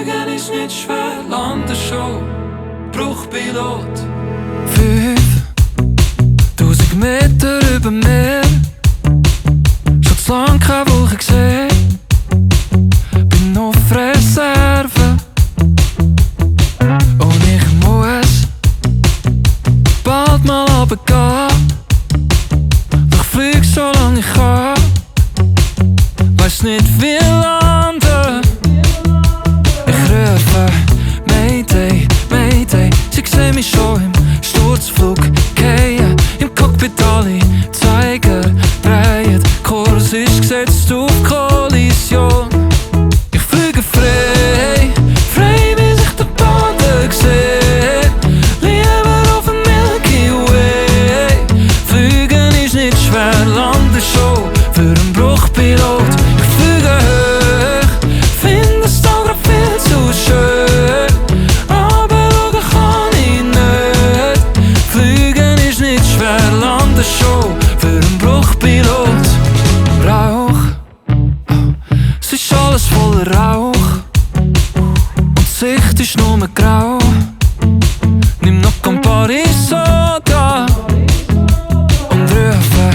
Fliegen ist nicht schwer, landen schon, Bruchpilot. 5000 Meter über Meer, schon zu lang keine Wolke gesehen. Bin auf Reserve und ich muss bald mal runtergehen. Doch flieg so lange ich kann, weiss nicht wie landen. Ich rufe Mayday, Mayday. Sie sehen mich schon im Sturzflug gehen. Im Cockpit alle Zeiger drehen. Kurs ist gesetzt auf Kollision. Ich fliege frei, frei wie sich der Boden sieht. Lieber auf dem Milky Way. Fliegen ist nicht schwer, landen schon für einen Bruchpilot. Ich fliege hoch, finde es da grad viel zu schön. Aber schauen kann ich nicht. Fliegen ist nicht schwer, landen schon für einen Bruchpilot. Rauch, es ist alles voller Rauch und die Sicht ist nur grau. Nimm noch Campari Soda und rufe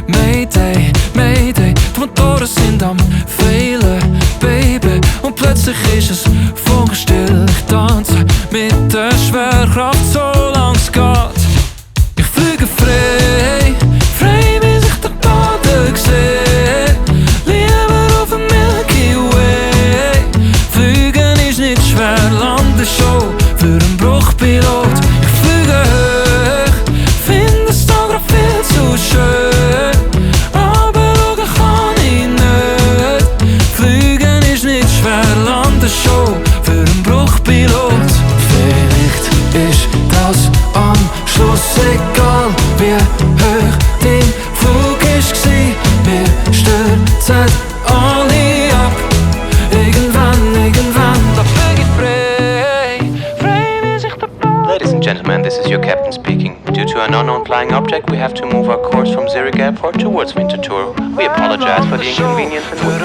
Mayday, Mayday. Die Motoren sind am fehlen, Baby. Und plötzlich ist es funkenstill. Ich tanze mit der Schwerkraft, solange es geht. Ich fliege frei, frei wie sich der Boden sieht. Lieber auf dem Milky Way. Fliegen ist nicht schwer, landen schon für einen Bruchpilot. Ich fliege hoch, finde es da grad viel zu schön. Aber schauen kann ich nicht. Fliegen ist nicht schwer, landen schon für einen Bruchpilot. Vielleicht ist das am Schluss egal, wie hoch dein Flug ist gsi. Wir stürzen alle ab. Irgendwann, da flieg ich frei, frei wie sich der Boden. Ladies and gentlemen, this is your captain speaking. Due to an unknown flying object, we have to move our course from Zurich Airport towards Winterthur. We apologize for the inconvenience and Für einen